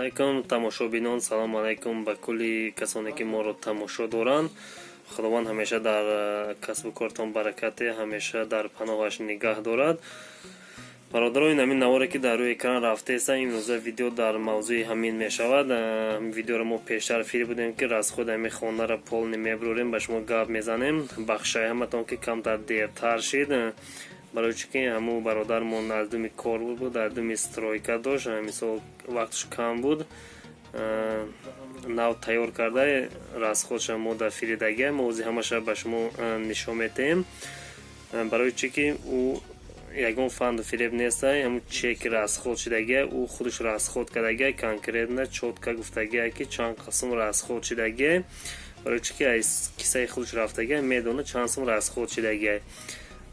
алайкум тамошобинон, салом алайкум ба кулли касоне ки моро тамошо доранд. худованд ҳамеша дар касбу кортон баракате, ҳамеша дар паноҳаш нигаҳ дорад. бародарои ҳамин наворе ки дар рӯи экран рафтеста, имрӯза видео дар мавзӯи ҳамин мешавад. видеоро мо пештар фири будем ки расходи ҳамин хонаро полни мебурем, ба шумо гап мезанем. бахшаи ҳаматон ки камтар дертар шид, барои чӣ ки ҳамун бародармон наздуми кор буд, наздуми стройка дошт, мисол вақтш кам буд, нав тайёр карда расходша мо дар фиридагия мо ози ҳамаша ба шумо нишон метаем. барои чӣ ки ӯ ягон фанду фиреб неста, ҳамун чеки расход шидагия, ӯ худаш расход кардагия, конкретно чотка гуфтагия ки чанд қисм расход шидагия, барои чӣ ки аз кисаи худаш рафтагия медона чанд сум расход шидагия.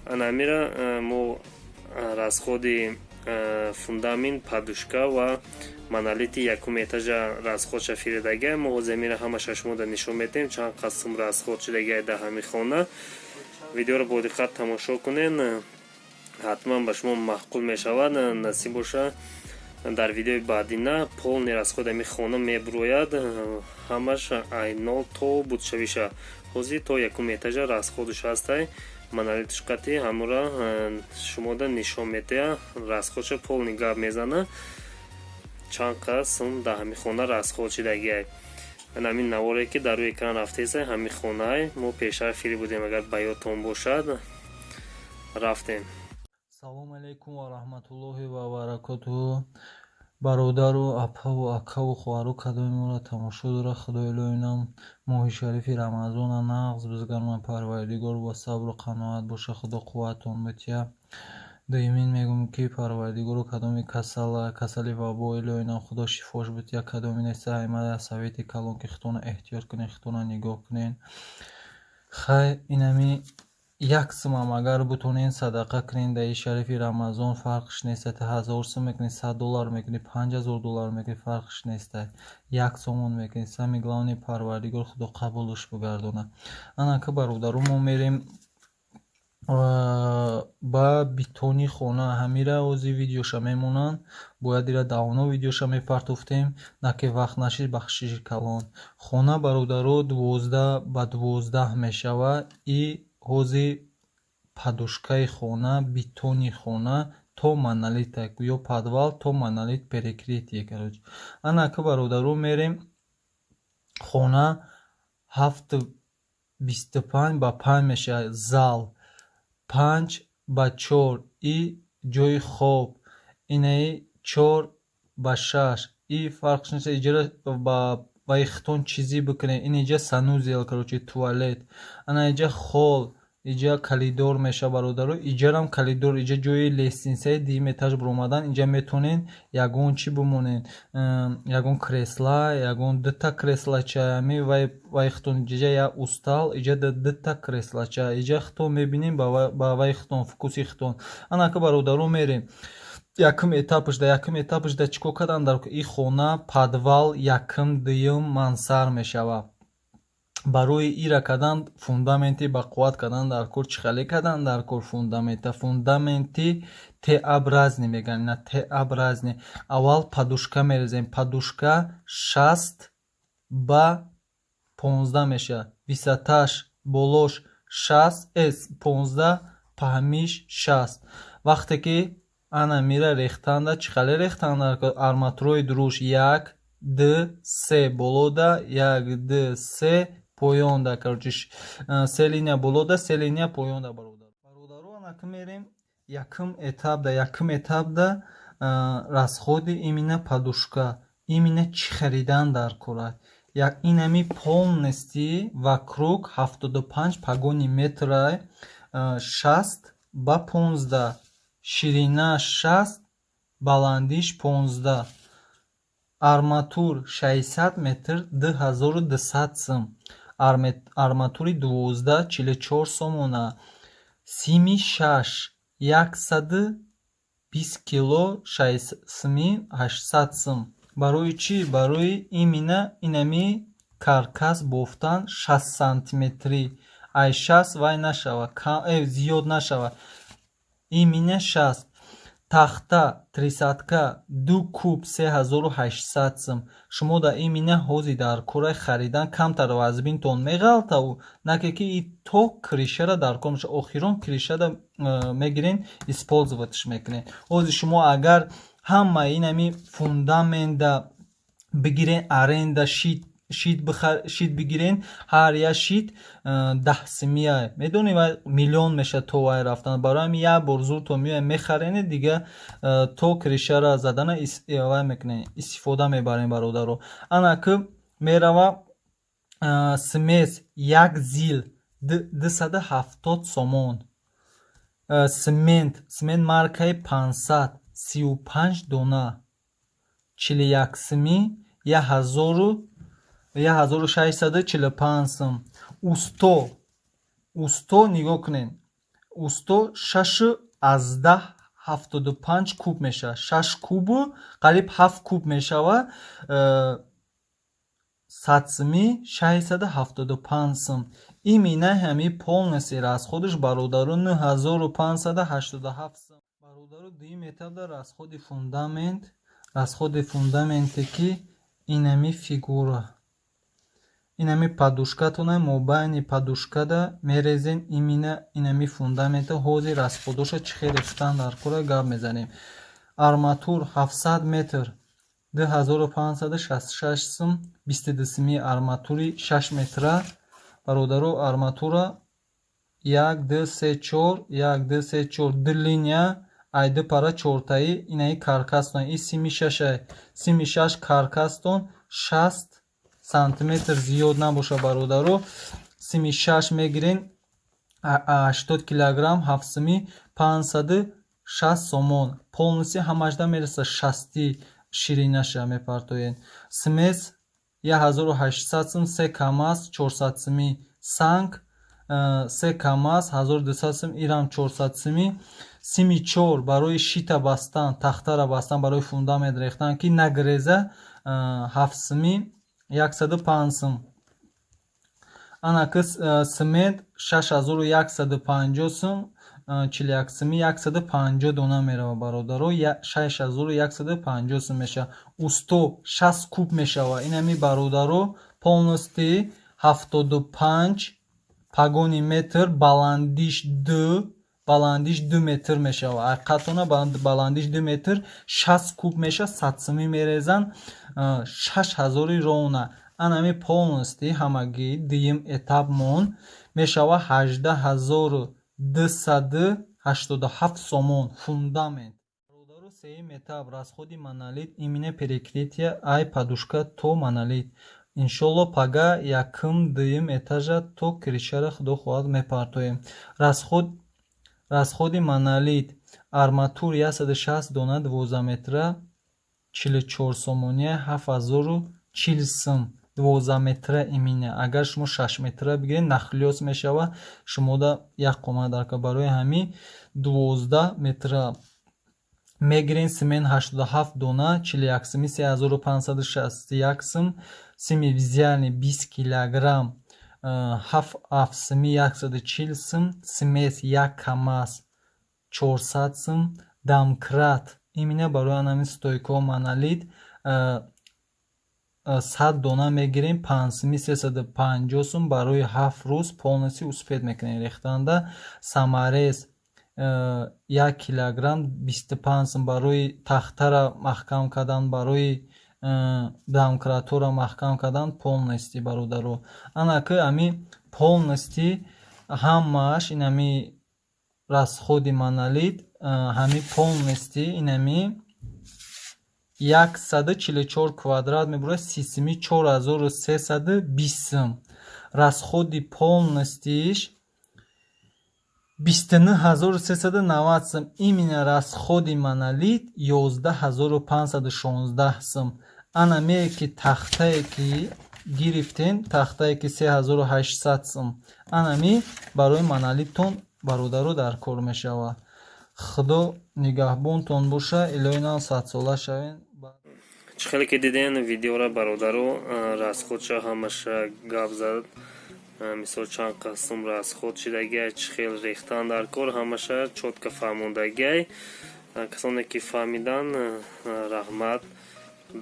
анамира мо расходи фундамент, падушка ва монолити якум этажа расходша фиридагия мо ҳозимира ҳамаша шумо да нишон метаем чанд қисм расход шидагия дар ҳамин хона. видеоро бо диққат тамошо кунед, ҳатман ба шумо маъқул мешавад. насиб боша дар видеои баъдина полни расходи ҳамин хона мебурояд, ҳамаш айнол то будшавиша ҳозир то якум этажа расходаш ҳастай. монолитш қати ҳамура шумо да нишон метая, расходша полни гап мезана чанд қисм дар ҳамин хона расход шидагия. ҳамин наворе ки дар рӯи экран рафтеса ҳамин хона мо пешар фири будем, агар ба ёдтон бошад. рафтем. салому алайкум ва раҳматуллоҳи ва баракатуҳу. бародару апаву акаву хоҳару кадомимонро тамошо дора. худои илоҳинам моҳи шарифи рамазона нағз бизгарман парвардигор ба сабру қаноат боша. худо қувватон бития. доимин мегӯм ки парвардигору кадоми касали вабо илоҳинам худо шифош бития. кадоми неста ҳаймада асавити калон ки хитона эҳтиёт кунен, хитона нигоҳ кунен. хай инами як сумам агар бутонен садақа кунен дар шарифи рамазон фарқш неста. 1000 сум мекунед, $100 мекунед, $5000 мекунед, фарқш неста. як сомон мекунед. сами главни парвардигор худо қабулш бигардона. анака бародару мо мерем ба битони хона. ҳамира ози видеоша мемонанд, бояд ира давно видеоша мепартофтем, наке вақт нашид бахшиши калон. хона бародару 12 ба 12 мешавад. и ҳозир падушкаи хона, битони хона то монолита ё подвал то монолит перекритие. короче анака бародару мерем хона 7.25 ба 5 мешавад. зал 5 ба 4 и ҷои хоб инаи 4 ба 6 и фарқш неста. иҷора ба ихтон чизи бикунед. ин иҷа санузел, короче туалет. ана иҷа хол, иҷа калидор меша бародару. иҷарам калидор, иҷа ҷои лестнисаи дим этаж биромадан. иҷа метонен ягон чи бимонен, ягон кресла, ягон дута креслача ами вай хитон. иҷа як устал, иҷа дута креслача. иҷа хитон мебинем ба вай хитон фукуси хитон. анака бародару мерем якум этапш да чико кадан дар и хона подвал якум дуюм мансар мешавад. барои ира кадан фундаменти ба қувват кадан дар кор чихале кадан дар кор фундаменти теобразни меган. ина теобразни. аввал падушка мерезем. падушка 60 ба 15 мешавад. висаташ болош 15 паҳмиш 60. вақте ки ана мира рехтанда чихале рехтанда арматурои дуруш 1 2 3 болода 1 2 3 поёнда. короче 3 линия болода 3 линия поёнда. бародару анака мерем якум этапда расходи имина падушка, имина чӣ харидан дар кора. инами полнести вокруг 75 пагони метра, 60 ба 15, ширина 60, баландиш 15. арматур 600 метр 2200 сум. арматури 12 44 сомона. сими 6 120 кило 6 сими 800 сум. барои чӣ? барои имина инами каркас бофтан 6 сантиметри. ай 60 вай нашава, зиёд нашава. имина 60. тахта трисатка 2 куб 3800 сум. Шумо дар ин мина ҳози дар кора харидан камтар вазбинтон меғалтаву наке ки и то кришара дар кор меша охирон кришада мегирен использоватш мекунен. ҳози шумо агар ҳама инами фундамента бигирен аренда шит бигирен ҳар як шит 10 симия медонӣ ва миллион меша то вай рафтан. барои ҳамин як бор зуд то меоем мехаренед дига то кришара задана вай мекунен истифода мебарем бародаро. ана ки мерава смес як зил 270 сомон, семент маркаи 500 35 дона 41 сими 1645 сум. усто нигоҳ кунен, усто 6/10 куб меша, 6 кубу қариб 7 куб мешава, 100 сими 675 сум. ин мина ҳами полностью расходиш бародару 9587 сум. бародару дуюм этапда расходи фундаменте ки инами фигура инами падушкатона мобайни падушкада мерезем. имина инами фундамента ҳози расходоша чӣ хел рехтан дар кора гап мезанем. арматур 700 метр 2566 сум. 22 сими арматури 6 метра бародару. арматура 1 2 3 4 ду линия айда пара чортаи инаи каркастон и сими 6 каркастон 60 сантиметр зиёд набоша бародару. сими 6 мегирен 80 килограмм 7 сими 560 сомон. полностью ҳамашда мераса 60 ширинаша мепартоен. смес 1800 сум 3 камаз 400 сими. санг 3 камаз 1200 сум ирам 400 сими. сими 4 барои шита бастан тахтара бастан барои фундамент рехтан ки нагреза 7 сими 105 сум. ана ки семент 6150 сум 41 сими 150 дона мерава бародаро. 6150 сум меша. усто 60 куб мешава. инами бародаро полностью 75 пагони метр баландиш 2 метр мешава. айқатона баландиш 2 метр 60 куб меша. 100 сими мерезан 6000 рона. анами полностью ҳамаги дуюм этап мон мешава 18287 сомон фундамент. бародару сеюм этап расходи монолит имина перекрития ай падушка то монолит. иншолло пага якум дуюм этажа то кришара худо хоҳад мепартоем. расходи монолит арматур 160 дона 12 метра 44 сомония 7040 сум 12 метра имина. агар шумо 6 метра бигиред нахлёс мешава шумода як қомат дарка. барои ҳамин 12 метра мегирен. семент 87 дона 41 сими 3561 сум. сими визиални 20 килограмм 7 сими 140 сум. смес 1 камаз 400 сум. дамкрат имина барои анами стойко монолит 100 дона мегирем 5 сими 350 сум барои 7 рӯз полностью успед мекунем рехтанда. самарез 1 килограмм 25 сум барои тахтара маҳкам кардан барои дамкратора маҳкам кардан полностью бародаро. ана ки ами полностью ҳамааш инами расходи монолит ҳами полностью инами 144 квадрат мебурад 30 сими 4320 сум. расходи полностьиш 29390 сум. именно расходи монолит 11516 сум. ана мее ки тахтае ки гирифтен тахтае ки 3800 сум. анами барои монолиттон бародаро дар кор мешава. худо нигаҳбонтон боша. илоҳинам садсола шавен. чӣ хеле ки диден видеора бародаро расходша ҳамаша гап зад. мисол чанд қасм расход шидагай чӣ хел рехтан дар кор ҳамаша чотка фаҳмондагай. касоне ки фаҳмидан раҳмат,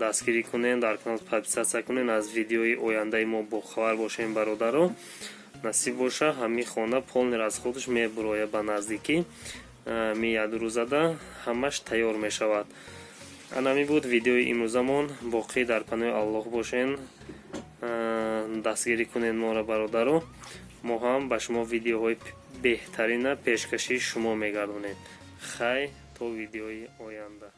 дастгирӣ кунед, дар канал подписатсия кунед, аз видеои ояндаи мо бохабар бошем бародаро. насиб боша ҳамин хона полнир аз худаш мебурояд ба наздикӣ, меядрӯзада ҳамаш тайёр мешавад. анами буд видеои имрӯзамон. боқӣ дар паноҳи аллоҳ бошен, дастгирӣ кунед моро бародаро. мо ҳам ба шумо видеоҳои беҳтарина пешкаши шумо мегардонем. хай то видеои оянда.